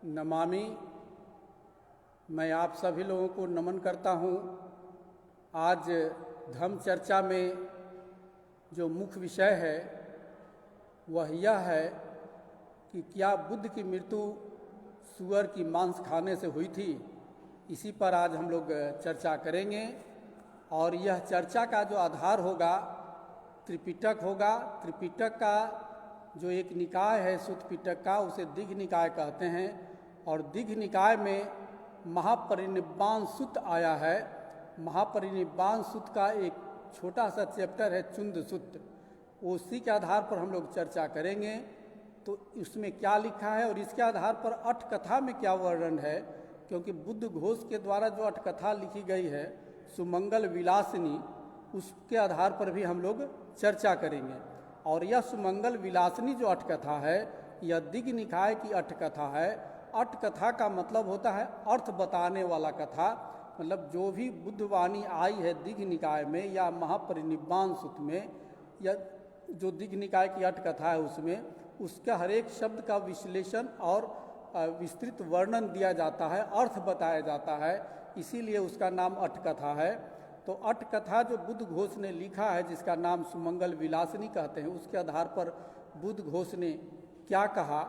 नमामि। मैं आप सभी लोगों को नमन करता हूँ। आज धम्म चर्चा में जो मुख्य विषय है वह यह है कि क्या बुद्ध की मृत्यु सूअर की मांस खाने से हुई थी। इसी पर आज हम लोग चर्चा करेंगे और यह चर्चा का जो आधार होगा त्रिपिटक होगा। त्रिपिटक का जो एक निकाय है सुत्त पिटक का, उसे दिघ निकाय कहते हैं और दिघ निकाय में महापरिनिब्बाण सुत्त आया है। महापरिनिब्बाण सुत्त का एक छोटा सा चैप्टर है चुंद सुत्त, उसी के आधार पर हम लोग चर्चा करेंगे। तो इसमें क्या लिखा है और इसके आधार पर अट्ठकथा में क्या वर्णन है, क्योंकि बुद्ध घोष के द्वारा जो अट्ठकथा लिखी गई है सुमंगल विलासिनी, उसके आधार पर भी हम लोग चर्चा करेंगे। और यह सुमंगल विलासिनी जो अट्ठकथा है यह दिघ निकाय की अट्ठकथा है। अट्ठकथा का मतलब होता है अर्थ बताने वाला कथा, मतलब जो भी बुद्धवाणी आई है दिघ निकाय में या महापरिनिब्बाण सुत्त में, या जो दिघ निकाय की अट्ठकथा है उसमें उसका हर एक शब्द का विश्लेषण और विस्तृत वर्णन दिया जाता है, अर्थ बताया जाता है, इसीलिए उसका नाम अट्ठकथा है। तो अट्ठकथा जो बुद्ध घोष ने लिखा है जिसका नाम सुमंगल विलासिनी कहते हैं, उसके आधार पर बुद्ध घोष ने क्या कहा,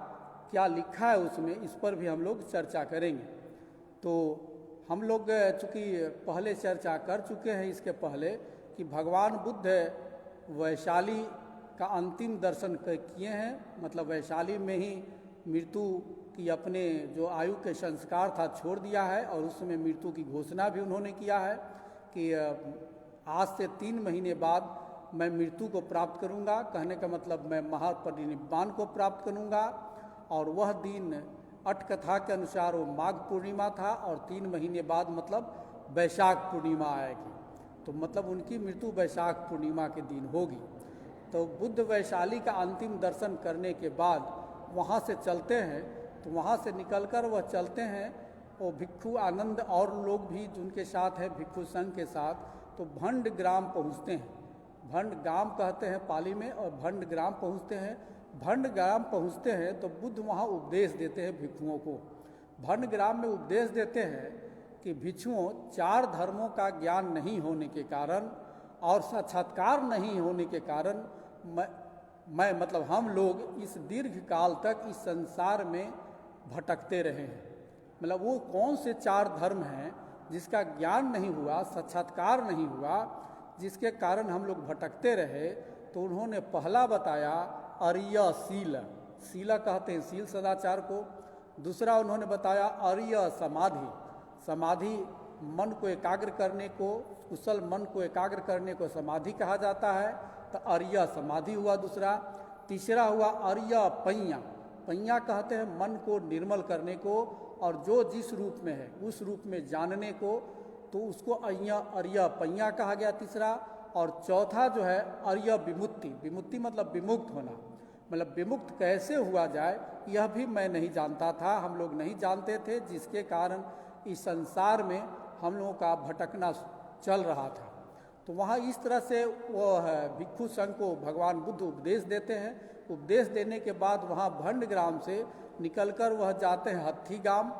क्या लिखा है उसमें, इस पर भी हम लोग चर्चा करेंगे। तो हम लोग चूँकि पहले चर्चा कर चुके हैं इसके पहले कि भगवान बुद्ध वैशाली का अंतिम दर्शन किए हैं, मतलब वैशाली में ही मृत्यु की अपने जो आयु के संस्कार था छोड़ दिया है और उसमें मृत्यु की घोषणा भी उन्होंने किया है कि आज से 3 महीने बाद मैं मृत्यु को प्राप्त करूंगा। कहने का मतलब मैं महापरिनिब्बाण को प्राप्त करूंगा। और वह दिन अट्ठकथा के अनुसार वो माघ पूर्णिमा था और 3 महीने बाद मतलब वैशाख पूर्णिमा आएगी, तो मतलब उनकी मृत्यु वैशाख पूर्णिमा के दिन होगी। तो बुद्ध वैशाली का अंतिम दर्शन करने के बाद वहाँ से चलते हैं, तो वहाँ से निकलकर वह चलते हैं वो भिक्षु आनंद और लोग भी जिनके साथ है भिक्षु संघ के साथ, तो भंड ग्राम पहुँचते हैं। भंड गांव कहते हैं पाली में, और भंड ग्राम पहुँचते हैं। भंड ग्राम पहुँचते हैं तो बुद्ध वहाँ उपदेश देते हैं भिक्षुओं को। भंड ग्राम में उपदेश देते हैं कि भिक्षुओं 4 धर्मों का ज्ञान नहीं होने के कारण और साक्षात्कार नहीं होने के कारण मैं मतलब हम लोग इस दीर्घ काल तक इस संसार में भटकते रहे हैं। मतलब वो कौन से 4 धर्म हैं जिसका ज्ञान नहीं हुआ, साक्षात्कार नहीं हुआ, जिसके कारण हम लोग भटकते रहे। तो उन्होंने पहला बताया आर्य शील, शीला कहते हैं शील सदाचार को। दूसरा उन्होंने बताया आर्य समाधि, समाधि मन को एकाग्र करने को, कुशल मन को एकाग्र करने को समाधि कहा जाता है, तो आर्य समाधि हुआ दूसरा। तीसरा हुआ आर्य पय्या, पय्या कहते हैं मन को निर्मल करने को और जो जिस रूप में है उस रूप में जानने को, तो उसको आर्य पय्या कहा गया तीसरा। और चौथा जो है आर्य विमुक्ति, विमुक्ति मतलब विमुक्त होना, मतलब विमुक्त कैसे हुआ जाए यह भी मैं नहीं जानता था, हम लोग नहीं जानते थे, जिसके कारण इस संसार में हम लोगों का भटकना चल रहा था। तो वहाँ इस तरह से वो भिक्षु संघ को भगवान बुद्ध उपदेश देते हैं। उपदेश देने के बाद वहाँ भंड ग्राम से निकलकर वह जाते हैं हत्थी गाम।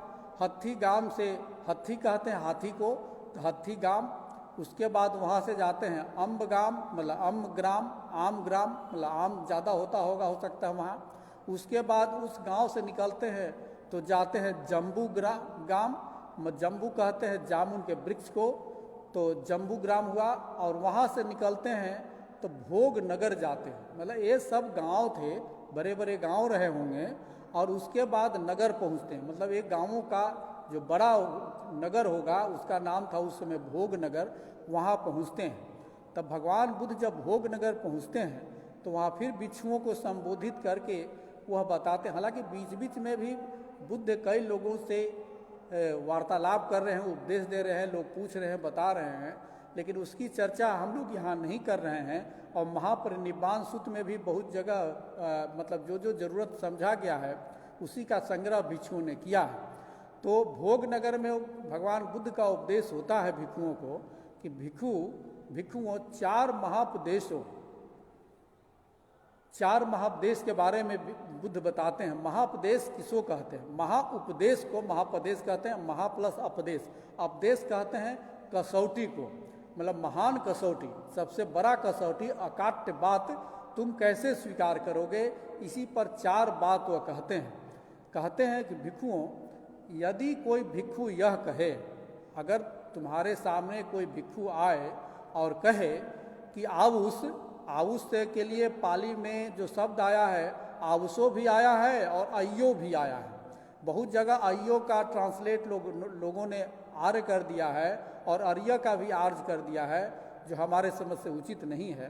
हत्थी गाम से, हत्थी कहते हैं हाथी को, तो हत्थी गाम। उसके बाद वहाँ से जाते हैं अम्ब गाम, मतलब अम्ब ग्राम, आम ग्राम, मतलब आम ज़्यादा होगा हो सकता है वहाँ। उसके बाद उस गांव से निकलते हैं तो जाते हैं जम्बू गाम, जम्बू कहते हैं जामुन के वृक्ष को, तो जम्बू ग्राम हुआ। और वहाँ से निकलते हैं तो भोग नगर जाते हैं, मतलब ये सब गांव थे, बड़े बड़े गांव रहे होंगे। और उसके बाद नगर पहुँचते हैं, मतलब एक गाँवों का जो बड़ा नगर होगा उसका नाम था उस समय भोग नगर, वहाँ पहुँचते हैं। तब भगवान बुद्ध जब भोग नगर पहुँचते हैं तो वहाँ फिर भिक्षुओं को संबोधित करके वह बताते हैं। हालांकि बीच बीच में भी बुद्ध कई लोगों से वार्तालाप कर रहे हैं, उपदेश दे रहे हैं, लोग पूछ रहे हैं, बता रहे हैं, लेकिन उसकी चर्चा हम लोग यहाँ नहीं कर रहे हैं। और महापरिनिब्बाण सूत्र में भी बहुत जगह मतलब जो जो जरूरत समझा गया है उसी का संग्रह भिक्षुओं ने किया है। तो भोग नगर में भगवान बुद्ध का उपदेश होता है भिक्षुओं को कि भिक्षुओं 4 महापदेशों, चार महापदेश के बारे में बुद्ध बताते हैं। महापदेश किसको कहते हैं? महाउपदेश को महापदेश कहते हैं। महा प्लस अपदेश, अपदेश कहते हैं कसौटी को, मतलब महान कसौटी, सबसे बड़ा कसौटी, अकाट्य बात तुम कैसे स्वीकार करोगे, इसी पर चार बात वह कहते हैं कि भिक्षुओं, यदि कोई भिक्षु यह कहे, अगर तुम्हारे सामने कोई भिक्षु आए और कहे कि आउस के लिए पाली में जो शब्द आया है, आउसो भी आया है और अयो भी आया है। बहुत जगह अयो का ट्रांसलेट लोगों ने आर्य कर दिया है और अर्य का भी आर्ज कर दिया है, जो हमारे समझ से उचित नहीं है।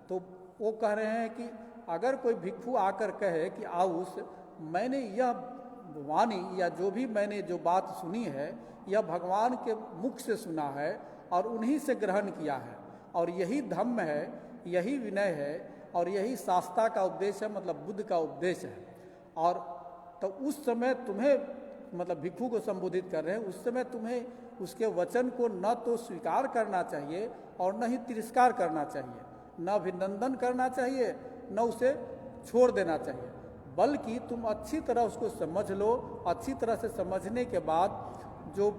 तो वो कह रहे हैं कि अगर कोई भिक्षु आकर कहे कि आउस, मैंने यह वाणी या जो भी मैंने जो बात सुनी है, यह भगवान के मुख से सुना है और उन्हीं से ग्रहण किया है, और यही धम्म है, यही विनय है और यही शास्त्रा का उपदेश है, मतलब बुद्ध का उपदेश है। और तो उस समय तुम्हें, मतलब भिक्षु को संबोधित कर रहे हैं, उस समय तुम्हें उसके वचन को न तो स्वीकार करना चाहिए और न ही तिरस्कार करना चाहिए, न अभिनंदन करना चाहिए, न उसे छोड़ देना चाहिए, बल्कि तुम अच्छी तरह उसको समझ लो। अच्छी तरह से समझने के बाद जो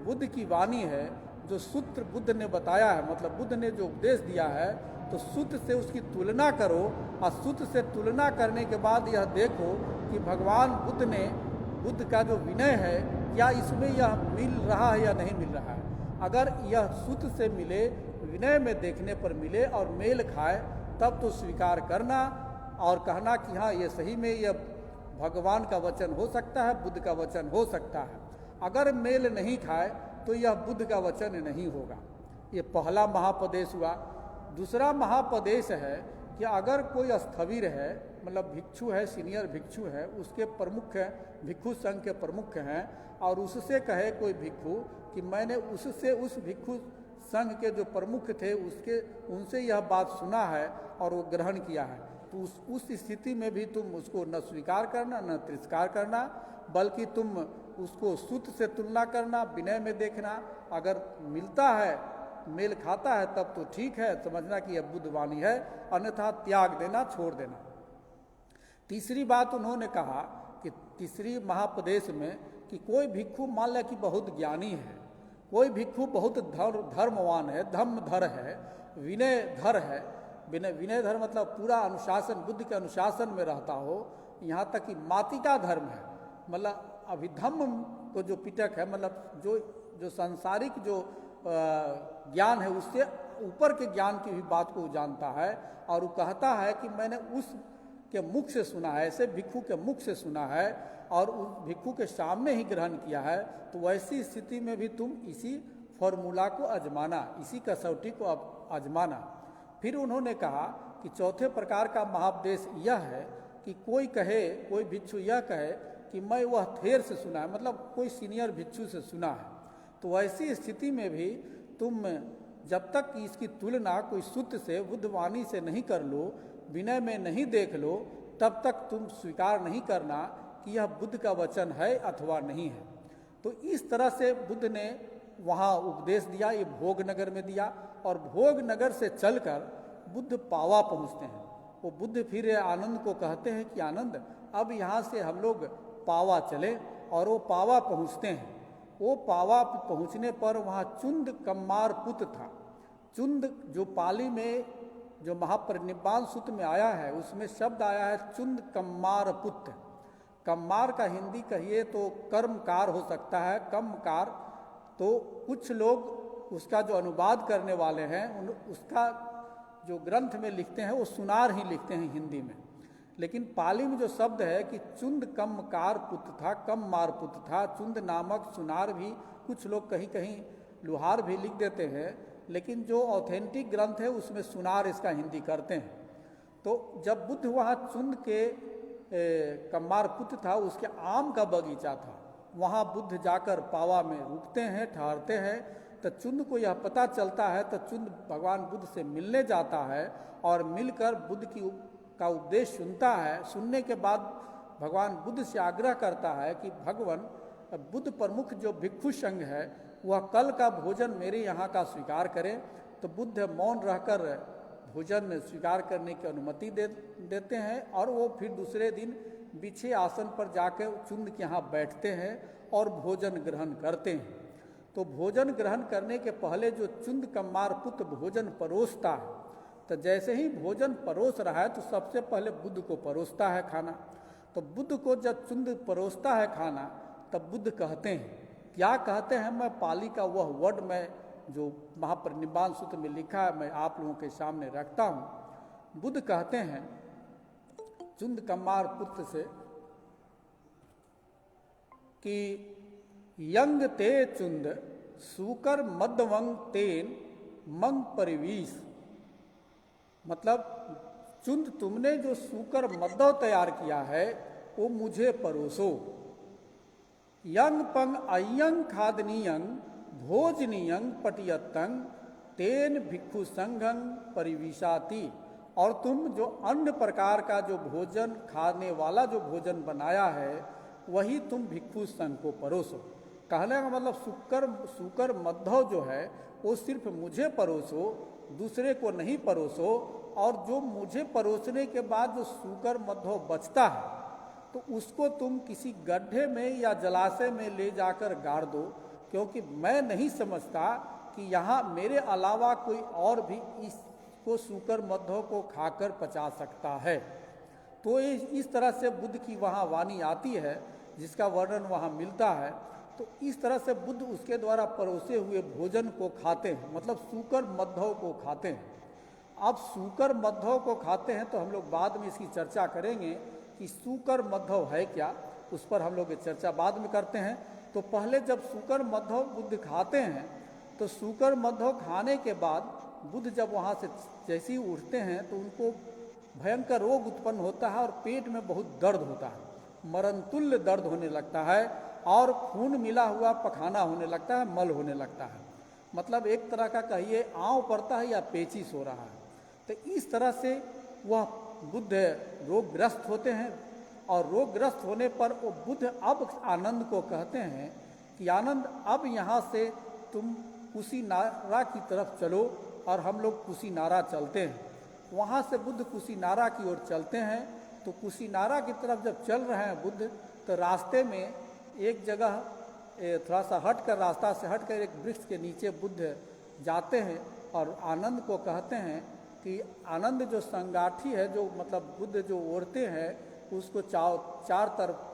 बुद्ध की वाणी है, जो सूत्र बुद्ध ने बताया है, मतलब बुद्ध ने जो उपदेश दिया है, तो सूत्र से उसकी तुलना करो, और सूत्र से तुलना करने के बाद यह देखो कि भगवान बुद्ध का जो विनय है, क्या इसमें यह मिल रहा है या नहीं मिल रहा है। अगर यह सूत्र से मिले, विनय में देखने पर मिले और मेल खाए, तब तो स्वीकार करना और कहना कि हाँ, ये सही में यह भगवान का वचन हो सकता है, बुद्ध का वचन हो सकता है। अगर मेल नहीं खाए तो यह बुद्ध का वचन नहीं होगा। ये पहला महापदेश हुआ। दूसरा महापदेश है कि अगर कोई स्थविर है, मतलब भिक्षु है, सीनियर भिक्षु है, उसके प्रमुख है, भिक्षु संघ के प्रमुख हैं, और उससे कहे कोई भिक्षु कि मैंने उस भिक्षु संघ के जो प्रमुख थे उनसे यह बात सुना है और वो ग्रहण किया है, तो उस स्थिति में भी तुम उसको न स्वीकार करना, न तिरस्कार करना, बल्कि तुम उसको सूत्र से तुलना करना, विनय में देखना। अगर मिलता है, मेल खाता है, तब तो ठीक है, समझना कि यह बुद्ध वाणी है, अन्यथा त्याग देना, छोड़ देना। तीसरी बात उन्होंने कहा कि तीसरी महापदेश में कि कोई भिक्षु मान लिया कि बहुत ज्ञानी है, कोई भिक्षु बहुत धर्मवान है, धर्मधर है, विनयधर है। विनयधर मतलब पूरा अनुशासन, बुद्ध के अनुशासन में रहता हो, यहाँ तक कि मातिका धर्म है, मतलब अभिधम्म को जो पिटक है, मतलब जो सांसारिक जो ज्ञान है, उससे ऊपर के ज्ञान की भी बात को जानता है, और वो कहता है कि मैंने उस के मुख से सुना है, ऐसे भिक्षु के मुख से सुना है और उस भिक्षु के सामने ही ग्रहण किया है। तो वैसी स्थिति में भी तुम इसी फॉर्मूला को आजमाना, इसी कसौटी को आजमाना। फिर उन्होंने कहा कि चौथे प्रकार का महापदेश यह है कि कोई भिक्षु यह कहे कि मैं वह थेर से सुना है, मतलब कोई सीनियर भिक्षु से सुना है, तो ऐसी स्थिति में भी तुम जब तक इसकी तुलना कोई सूत्र से, बुद्धवाणी से नहीं कर लो, विनय में नहीं देख लो, तब तक तुम स्वीकार नहीं करना कि यह बुद्ध का वचन है अथवा नहीं है। तो इस तरह से बुद्ध ने वहाँ उपदेश दिया, ये भोगनगर में दिया, और भोगनगर से चलकर बुद्ध पावा पहुँचते हैं। वो बुद्ध फिर आनंद को कहते हैं कि आनंद, अब यहाँ से हम लोग पावा चले, और वो पावा पहुँचते हैं। वो पावा पहुँचने पर वहाँ चुंद कम्मार पुत्र था। चुंद जो पाली में जो महापरिनिब्बाण सूत्र में आया है, उसमें शब्द आया है चुंद कम्मार पुत्र। कम्मार का हिंदी कहिए तो कर्मकार हो सकता है, कम्मकार। तो कुछ लोग उसका जो अनुवाद करने वाले हैं, उसका जो ग्रंथ में लिखते हैं वो सुनार ही लिखते हैं हिंदी में, लेकिन पाली में जो शब्द है कि चुंद कम्मकार पुत्र था, कम्मार पुत्र था। चुंद नामक सुनार भी कुछ लोग कहीं कहीं लुहार भी लिख देते हैं, लेकिन जो ऑथेंटिक ग्रंथ है उसमें सुनार इसका हिंदी करते हैं। तो जब बुद्ध वहाँ चुंद के कम्मार पुत्र था, उसके आम का बगीचा था, वहाँ बुद्ध जाकर पावा में रुकते हैं, ठहरते हैं। तो चुंद को यह पता चलता है, तो चुंद भगवान बुद्ध से मिलने जाता है और मिलकर बुद्ध का उपदेश सुनता है। सुनने के बाद भगवान बुद्ध से आग्रह करता है कि भगवान बुद्ध प्रमुख जो भिक्षु संघ है, वह कल का भोजन मेरे यहाँ का स्वीकार करें। तो बुद्ध मौन रहकर भोजन स्वीकार करने की अनुमति देते हैं और वो फिर दूसरे दिन बिछे आसन पर जाकर चुंद के यहाँ बैठते हैं और भोजन ग्रहण करते हैं। तो भोजन ग्रहण करने के पहले जो चुंद कम्मार पुत्र भोजन परोसता है, तो जैसे ही भोजन परोस रहा है तो सबसे पहले बुद्ध को परोसता है खाना। तो बुद्ध को जब चुंद परोसता है खाना, तब बुद्ध कहते हैं, क्या कहते हैं, मैं पाली का वह वर्ड मैं जो महापरिनिब्बाण सूत्र में लिखा है मैं आप लोगों के सामने रखता हूँ। बुद्ध कहते हैं चुंद कम्मार पुत्र से कि यंग ते चुंद सूकर मदवंग तेन मंग परिवीस, मतलब चुंद तुमने जो सूकर मद्दव तैयार किया है वो मुझे परोसो। यंग पंग अयंग खादनीयंग भोजनीयंग पटियत्तंग तेन भिक्षु संघंग परिविशाति, और तुम जो अन्य प्रकार का जो भोजन खाने वाला जो भोजन बनाया है वही तुम भिक्षु संघ को परोसो। कहने का मतलब सूकर मद्धव जो है वो सिर्फ मुझे परोसो, दूसरे को नहीं परोसो, और जो मुझे परोसने के बाद जो सूकर मद्धव बचता है तो उसको तुम किसी गड्ढे में या जलाशय में ले जाकर गाड़ दो, क्योंकि मैं नहीं समझता कि यहाँ मेरे अलावा कोई और भी इसको सूकर मद्धव को खाकर पचा सकता है। तो इस तरह से बुद्ध की वहाँ वाणी आती है जिसका वर्णन वहाँ मिलता है। तो इस तरह से बुद्ध उसके द्वारा परोसे हुए भोजन को खाते हैं, मतलब सूकर मद्धव को खाते हैं। अब सूकर मद्धव को खाते हैं तो हम लोग बाद में इसकी चर्चा करेंगे कि सूकर मद्धव है क्या, उस पर हम लोग ये चर्चा बाद में करते हैं। तो पहले जब सूकर मद्धव बुद्ध खाते हैं तो सूकर मद्धव खाने के बाद बुद्ध जब वहाँ से जैसे ही उठते हैं तो उनको भयंकर रोग उत्पन्न होता है और पेट में बहुत दर्द होता है, मरणतुल्य दर्द होने लगता है और खून मिला हुआ पखाना होने लगता है, मल होने लगता है, मतलब एक तरह का कहिए आँव पड़ता है या पेचिश हो रहा है। तो इस तरह से वह बुद्ध रोगग्रस्त होते हैं और रोगग्रस्त होने पर वो बुद्ध अब आनंद को कहते हैं कि आनंद अब यहाँ से तुम कुशीनारा की तरफ चलो, और हम लोग कुशीनारा चलते हैं। वहाँ से बुद्ध कुशीनारा की ओर चलते हैं। तो कुशीनारा की तरफ जब चल रहे हैं बुद्ध, तो रास्ते में एक जगह थोड़ा सा हट कर, रास्ता से हट कर एक वृक्ष के नीचे बुद्ध जाते हैं और आनंद को कहते हैं कि आनंद जो संगाठी है, जो मतलब बुद्ध जो ओढ़ते हैं उसको चार तरफ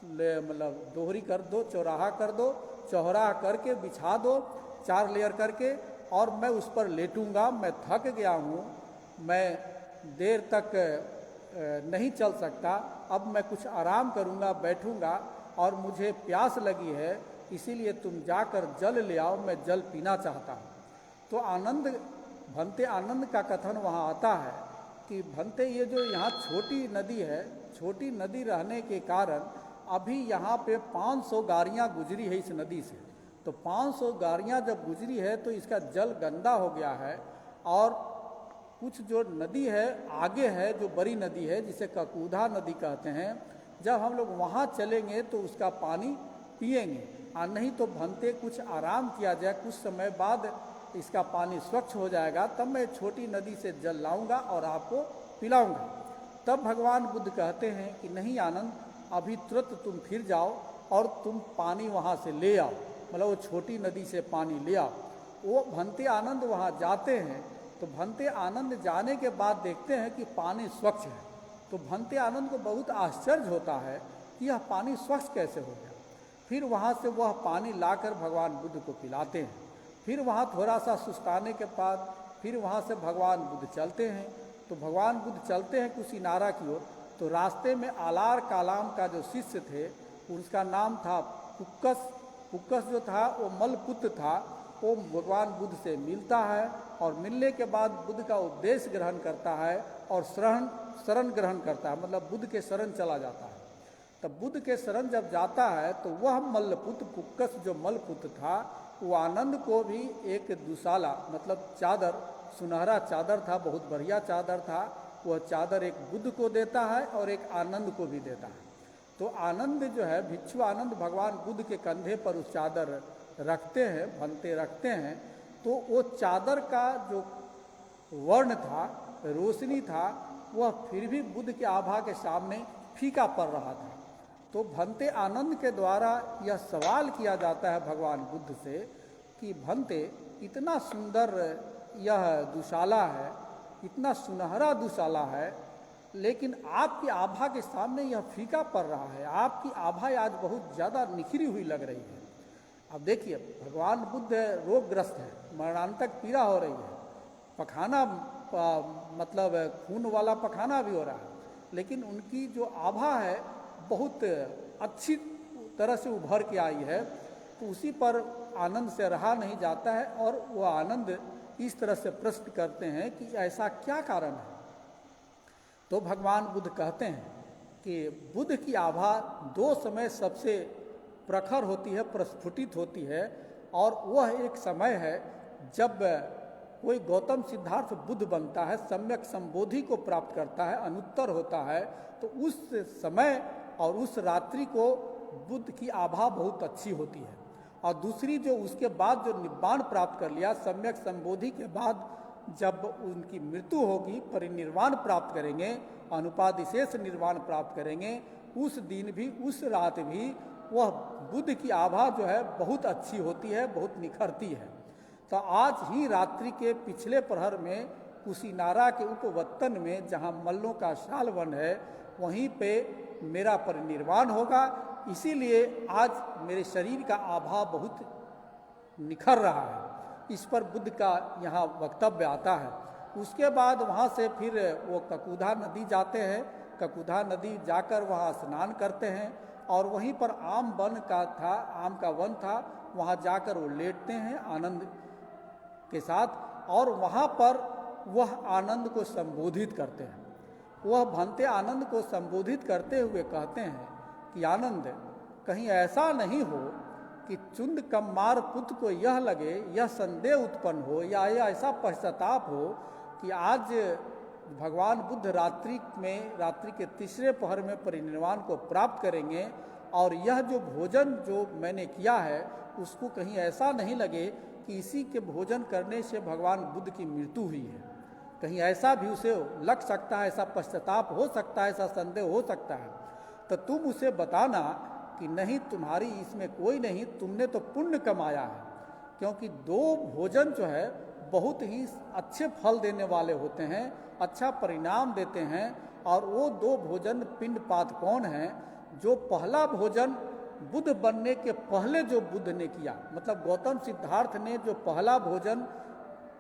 मतलब दोहरी कर दो, चौराहा कर दो, चौराहा करके बिछा दो 4 लेयर करके, और मैं उस पर लेटूंगा। मैं थक गया हूँ, मैं देर तक नहीं चल सकता, अब मैं कुछ आराम करूँगा, बैठूँगा, और मुझे प्यास लगी है, इसीलिए तुम जाकर जल ले आओ, मैं जल पीना चाहता हूँ। तो आनंद भंते आनंद का कथन वहाँ आता है कि भंते ये जो यहाँ छोटी नदी है, छोटी नदी रहने के कारण अभी यहाँ पे 500 गाड़ियाँ गुजरी है इस नदी से। तो 500 गाड़ियाँ जब गुजरी है तो इसका जल गंदा हो गया है, और कुछ जो नदी है आगे है, जो बड़ी नदी है जिसे ककूधा नदी कहते हैं, जब हम लोग वहाँ चलेंगे तो उसका पानी पिएंगे, और नहीं तो भंते कुछ आराम किया जाए, कुछ समय बाद इसका पानी स्वच्छ हो जाएगा, तब मैं छोटी नदी से जल लाऊंगा और आपको पिलाऊंगा। तब भगवान बुद्ध कहते हैं कि नहीं आनंद, अभी तुरंत तुम फिर जाओ और तुम पानी वहाँ से ले आओ, मतलब वो छोटी नदी से पानी ले आओ। वो भंते आनंद वहाँ जाते हैं। तो भंते आनंद जाने के बाद देखते हैं कि पानी स्वच्छ है। तो भंते आनंद को बहुत आश्चर्य होता है कि यह पानी स्वच्छ कैसे हो गया। फिर वहाँ से वह पानी लाकर भगवान बुद्ध को पिलाते हैं। फिर वहाँ थोड़ा सा सुस्ताने के बाद फिर वहाँ से भगवान बुद्ध चलते हैं। तो भगवान बुद्ध चलते हैं कुशीनारा की ओर। तो रास्ते में आलार कालाम का जो शिष्य थे उसका नाम था पुक्कस। पुक्कस जो था वो मलपुत्र था। वो भगवान बुद्ध से मिलता है और मिलने के बाद बुद्ध का उपदेश ग्रहण करता है और शरण ग्रहण करता है, मतलब बुद्ध के शरण चला जाता है। तब बुद्ध के शरण जब जाता है तो वह मल्लपुत्र पुक्कस जो मलपुत्र था वो आनंद को भी एक दुशाला मतलब चादर, सुनहरा चादर था, बहुत बढ़िया चादर था, वह चादर एक बुद्ध को देता है और एक आनंद को भी देता है। तो आनंद जो है भिक्षु आनंद भगवान बुद्ध के कंधे पर उस चादर रखते हैं, भंते रखते हैं। तो वो चादर का जो वर्ण था, रोशनी था, वह फिर भी बुद्ध के आभा के सामने फीका पड़ रहा था। तो भंते आनंद के द्वारा यह सवाल किया जाता है भगवान बुद्ध से कि भंते, इतना सुंदर यह दुशाला है, इतना सुनहरा दुशाला है, लेकिन आपकी आभा के सामने यह फीका पड़ रहा है, आपकी आभा आज बहुत ज़्यादा निखरी हुई लग रही है। अब देखिए, भगवान बुद्ध रोगग्रस्त है, मरणांतक पीड़ा हो रही है, पखाना मतलब खून वाला पखाना भी हो रहा है, लेकिन उनकी जो आभा है बहुत अच्छी तरह से उभर के आई है। तो उसी पर आनंद से रहा नहीं जाता है और वह आनंद इस तरह से प्रश्न करते हैं कि ऐसा क्या कारण है। तो भगवान बुद्ध कहते हैं कि बुद्ध की आभा दो समय सबसे प्रखर होती है, प्रस्फुटित होती है, और वह एक समय है जब कोई गौतम सिद्धार्थ बुद्ध बनता है, सम्यक संबोधि को प्राप्त करता है, अनुत्तर होता है, तो उस समय और उस रात्रि को बुद्ध की आभा बहुत अच्छी होती है। और दूसरी जो उसके बाद जो निब्बाण प्राप्त कर लिया, सम्यक संबोधि के बाद जब उनकी मृत्यु होगी, परिनिर्वाण प्राप्त करेंगे, अनुपादिशेष निर्वाण प्राप्त करेंगे, उस दिन भी, उस रात भी वह बुद्ध की आभा जो है बहुत अच्छी होती है, बहुत निखरती है। तो आज ही रात्रि के पिछले प्रहर में कुशीनारा के उपवतन में, जहाँ मल्लों का शाल वन है, वहीं पे मेरा परिनिर्वाण होगा। इसीलिए आज मेरे शरीर का आभा बहुत निखर रहा है। इस पर बुद्ध का यहाँ वक्तव्य आता है। उसके बाद वहाँ से फिर वो ककुधा नदी जाते हैं, ककुधा नदी जाकर वहाँ स्नान करते हैं, और वहीं पर आम वन का था, आम का वन था, वहाँ जाकर वो लेटते हैं आनंद के साथ, और वहाँ पर वह आनंद को संबोधित करते हैं। वह भंते आनंद को संबोधित करते हुए कहते हैं कि आनंद, कहीं ऐसा नहीं हो कि चुंद कम्मार पुत्र को यह लगे, यह संदेह उत्पन्न हो या ऐसा पश्चाताप हो कि आज भगवान बुद्ध रात्रि के तीसरे पहर में परिनिर्वाण को प्राप्त करेंगे, और यह जो भोजन जो मैंने किया है उसको कहीं ऐसा नहीं लगे कि इसी के भोजन करने से भगवान बुद्ध की मृत्यु हुई है। कहीं ऐसा भी उसे लग सकता है, ऐसा पश्चाताप हो सकता है, ऐसा संदेह हो सकता है। तो तुम उसे बताना कि नहीं, तुम्हारी इसमें कोई नहीं, तुमने तो पुण्य कमाया है। क्योंकि दो भोजन जो है बहुत ही अच्छे फल देने वाले होते हैं, अच्छा परिणाम देते हैं, और वो दो भोजन पिंडपात कौन है? जो पहला भोजन बुद्ध बनने के पहले जो बुद्ध ने किया, मतलब गौतम सिद्धार्थ ने जो पहला भोजन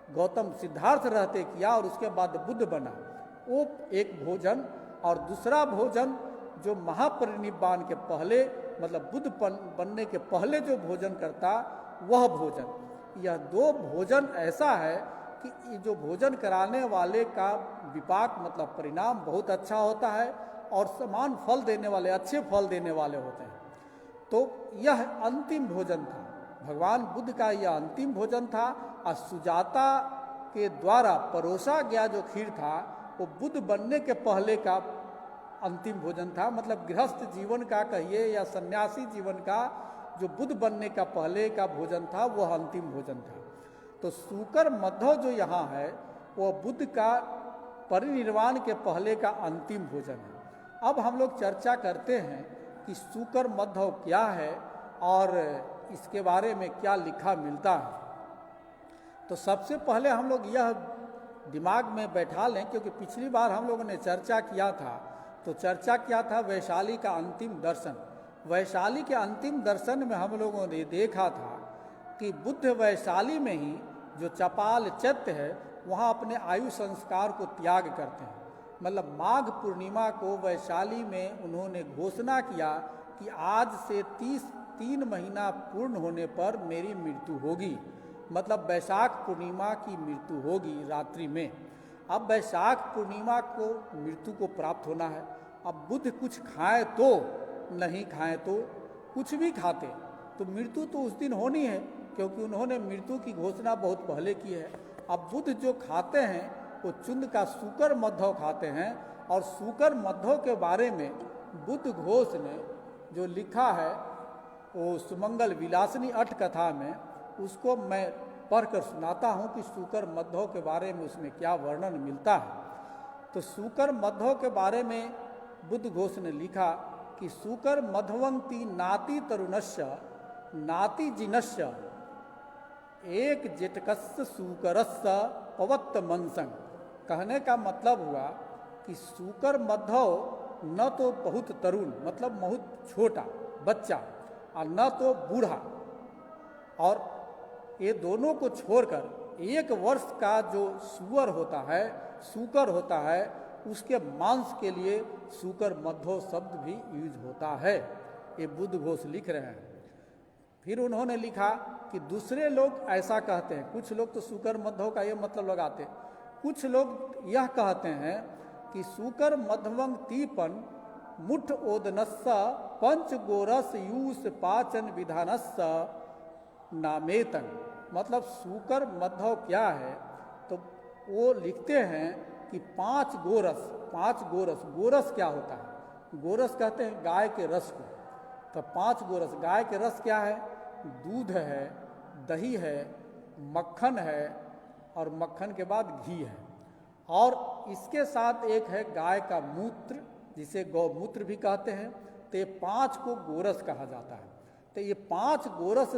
गौतम सिद्धार्थ रहते किया और उसके बाद बुद्ध बना, वो एक भोजन, और दूसरा भोजन जो महापरिनिब्बाण के पहले, मतलब बुद्ध बनने के पहले जो भोजन करता, वह भोजन। यह दो भोजन ऐसा है कि जो भोजन कराने वाले का विपाक, मतलब परिणाम बहुत अच्छा होता है, और समान फल देने वाले, अच्छे फल देने वाले होते हैं। तो यह अंतिम भोजन था, भगवान बुद्ध का यह अंतिम भोजन था। और सुजाता के द्वारा परोसा गया जो खीर था, वो बुद्ध बनने के पहले का अंतिम भोजन था। मतलब गृहस्थ जीवन का कहिए या सन्यासी जीवन का जो बुद्ध बनने का पहले का भोजन था, वह अंतिम भोजन था। तो सूकर मध्व जो यहाँ है, वह बुद्ध का परिनिर्वाण के पहले का अंतिम भोजन है। अब हम लोग चर्चा करते हैं कि सूकर मध्व क्या है और इसके बारे में क्या लिखा मिलता है। तो सबसे पहले हम लोग यह दिमाग में बैठा लें, क्योंकि पिछली बार हम लोगों ने चर्चा किया था, तो चर्चा किया था वैशाली का अंतिम दर्शन। वैशाली के अंतिम दर्शन में हम लोगों ने देखा था कि बुद्ध वैशाली में ही जो चपाल चैत्य है, वहाँ अपने आयु संस्कार को त्याग करते हैं। मतलब माघ पूर्णिमा को वैशाली में उन्होंने घोषणा किया कि आज से 3 महीना पूर्ण होने पर मेरी मृत्यु होगी। मतलब वैशाख पूर्णिमा की मृत्यु होगी रात्रि में। अब वैशाख पूर्णिमा को मृत्यु को प्राप्त होना है। अब बुद्ध कुछ खाएं तो, नहीं खाएं तो, कुछ भी खाते तो मृत्यु तो उस दिन होनी है, क्योंकि उन्होंने मृत्यु की घोषणा बहुत पहले की है। अब बुद्ध जो खाते हैं वो चुंद का सूकर मध्व खाते हैं, और सूकर मध्व के बारे में बुद्ध घोष ने जो लिखा है वो सुमंगल विलासिनी अट कथा में, उसको मैं पढ़कर सुनाता हूँ कि सूकर मध्यों के बारे में उसमें क्या वर्णन मिलता है। तो सूकर मध्यों के बारे में बुद्ध घोष ने लिखा कि सूकर मध्वंती नाति तरुणस्य नाति जिनस्य एक जेटकस्य सूकरस्य पवत्त मनसंग। कहने का मतलब हुआ कि सूकर मध्यो न तो बहुत तरुण मतलब बहुत छोटा बच्चा और न तो बूढ़ा, और ये दोनों को छोड़कर 1 वर्ष का जो सूअर होता है, सूकर होता है, उसके मांस के लिए सूकर मध्यो शब्द भी यूज होता है। ये बुद्ध घोष लिख रहे हैं। फिर उन्होंने लिखा कि दूसरे लोग ऐसा कहते हैं, कुछ लोग तो सूकर मध्यो का ये मतलब लगाते, कुछ लोग यह कहते हैं कि सूकर मध्वंग तीपन मुठ ओदनस्य पंच गोरस यूस पाचन विधानस्य नामेतन। मतलब सूकर मध्यो क्या है, तो वो लिखते हैं कि 5 गोरस, गोरस क्या होता है? गोरस कहते हैं गाय के रस को। तो 5 गोरस, गाय के रस क्या है? दूध है, दही है, मक्खन है, और मक्खन के बाद घी है, और इसके साथ एक है गाय का मूत्र, जिसे गौमूत्र भी कहते हैं। तो ये 5 को गोरस कहा जाता है। तो ये 5 गोरस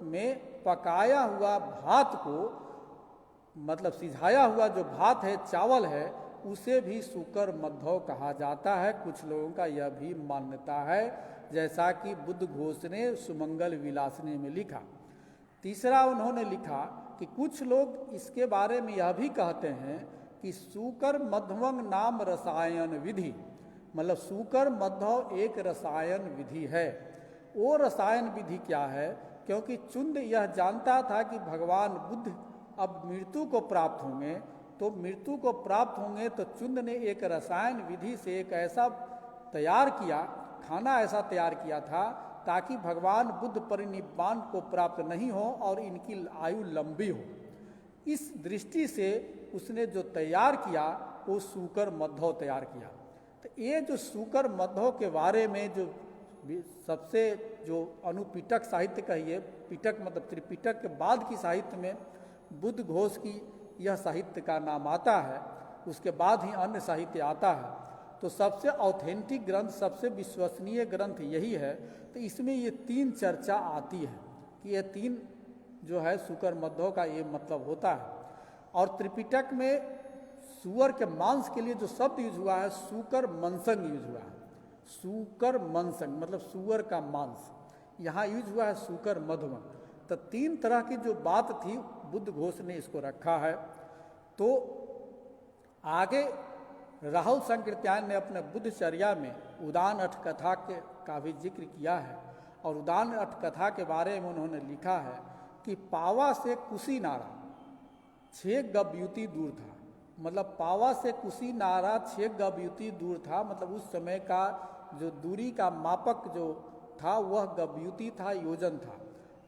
में पकाया हुआ भात को, मतलब सिझाया हुआ जो भात है, चावल है, उसे भी सूकर मध्यो कहा जाता है। कुछ लोगों का यह भी मान्यता है, जैसा कि बुद्ध घोष ने सुमंगल विलासनी में लिखा। तीसरा उन्होंने लिखा कि कुछ लोग इसके बारे में यह भी कहते हैं कि सूकर मध्वंग नाम रसायन विधि, मतलब सूकर मध्यो एक रसायन विधि है। वो रसायन विधि क्या है? क्योंकि चुंद यह जानता था कि भगवान बुद्ध अब मृत्यु को प्राप्त होंगे, तो मृत्यु को प्राप्त होंगे तो चुंद ने एक रसायन विधि से एक ऐसा तैयार किया, खाना ऐसा तैयार किया था ताकि भगवान बुद्ध परिनिब्बान को प्राप्त नहीं हो और इनकी आयु लंबी हो। इस दृष्टि से उसने जो तैयार किया वो सूकर मध्यो तैयार किया। तो ये जो सूकर मध्यो के बारे में जो सबसे जो अनुपिटक साहित्य कहिए, पिटक मतलब त्रिपिटक के बाद की साहित्य में बुद्ध घोष की यह साहित्य का नाम आता है, उसके बाद ही अन्य साहित्य आता है। तो सबसे ऑथेंटिक ग्रंथ, सबसे विश्वसनीय ग्रंथ यही है। तो इसमें ये 3 चर्चा आती है कि ये 3 जो है सूकर मध्यो का ये मतलब होता है। और त्रिपिटक में सूअर के मांस के लिए जो शब्द यूज हुआ है, सूकर मनसंग यूज हुआ है। सूकर मनसंग मतलब सूअर का मांस, यहाँ यूज हुआ है सूकर मध्वंग। तो 3 तरह की जो बात थी, बुद्ध घोष ने इसको रखा है। तो आगे राहुल संकीर्त्यायन ने अपने बुद्धचर्या में उदान अठकथा का भी जिक्र किया है। और उदान अठकथा के बारे में उन्होंने लिखा है कि पावा से कुशीनारा 6 गव्युति दूर था। मतलब पावा से कुशीनारा 6 गव्युति दूर था। मतलब उस समय का जो दूरी का मापक जो था वह गव्युति था, योजन था।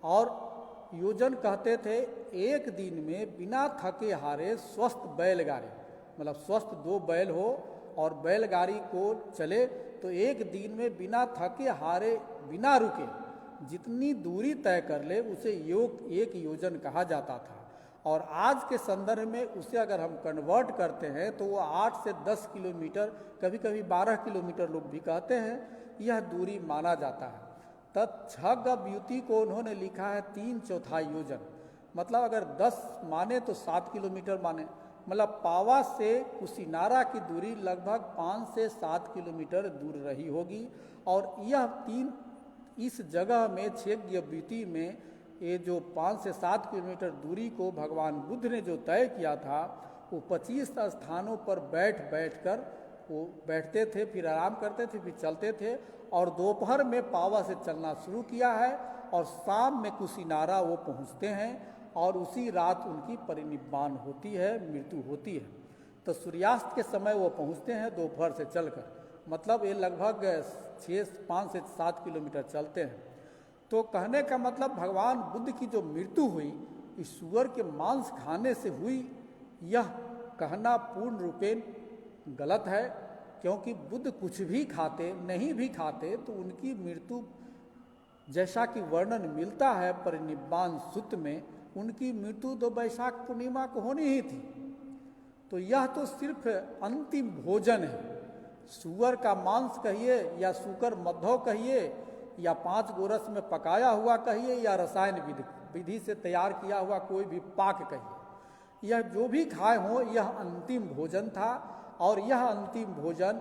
और योजन कहते थे एक दिन में बिना थके हारे स्वस्थ बैलगाड़ी, मतलब स्वस्थ 2 बैल हो और बैलगाड़ी को चले तो एक दिन में बिना थके हारे बिना रुके जितनी दूरी तय कर ले उसे एक योजन कहा जाता था। और आज के संदर्भ में उसे अगर हम कन्वर्ट करते हैं तो वो 8 से 10 किलोमीटर, कभी कभी 12 किलोमीटर लोग भी कहते हैं, यह दूरी माना जाता है। तब 6 गव्युति को उन्होंने लिखा है 3/4 योजन। मतलब अगर 10 माने तो 7 किलोमीटर माने। मतलब पावा से कुशीनारा की दूरी लगभग 5 से 7 किलोमीटर दूर रही होगी। और यह इस जगह में 6 गव्युति में ये जो 5 से 7 किलोमीटर दूरी को भगवान बुद्ध ने जो तय किया था, वो 25 स्थानों पर बैठ कर वो बैठते थे, फिर आराम करते थे, फिर चलते थे। और दोपहर में पावा से चलना शुरू किया है और शाम में कुशीनारा वो पहुँचते हैं और उसी रात उनकी परिनिब्बान होती है, मृत्यु होती है। तो सूर्यास्त के समय वो पहुँचते हैं दोपहर से चलकर। मतलब ये लगभग 5 से 7 किलोमीटर चलते हैं। तो कहने का मतलब भगवान बुद्ध की जो मृत्यु हुई इस सूअर के मांस खाने से हुई, यह कहना पूर्ण रूपेण गलत है। क्योंकि बुद्ध कुछ भी खाते नहीं भी खाते तो उनकी मृत्यु जैसा कि वर्णन मिलता है परिनिब्बान सूत्र में, उनकी मृत्यु तो वैशाख पूर्णिमा को होनी ही थी। तो यह तो सिर्फ अंतिम भोजन है। सूअर का मांस कहिए या सूकर मद्धो कहिए या 5 गोरस में पकाया हुआ कहिए या रसायन विधि से तैयार किया हुआ कोई भी पाक कहिए, यह जो भी खाए हो यह अंतिम भोजन था। और यह अंतिम भोजन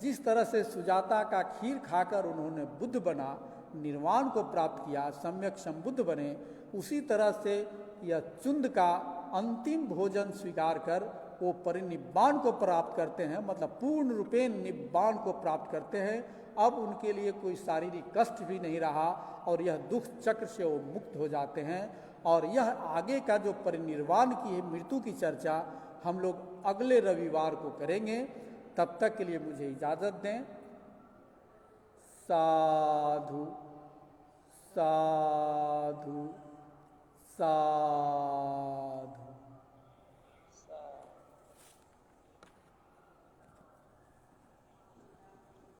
जिस तरह से सुजाता का खीर खाकर उन्होंने बुद्ध बना, निर्वाण को प्राप्त किया, सम्यक संबुद्ध बने, उसी तरह से यह चुंद का अंतिम भोजन स्वीकार कर वो परिनिब्बाण को प्राप्त करते हैं, मतलब पूर्ण रूपेण निब्बाण को प्राप्त करते हैं। अब उनके लिए कोई शारीरिक कष्ट भी नहीं रहा और यह दुख चक्र से वो मुक्त हो जाते हैं। और यह आगे का जो परिनिर्वाण की मृत्यु की चर्चा हम लोग अगले रविवार को करेंगे। तब तक के लिए मुझे इजाज़त दें। साधु साधु साधु।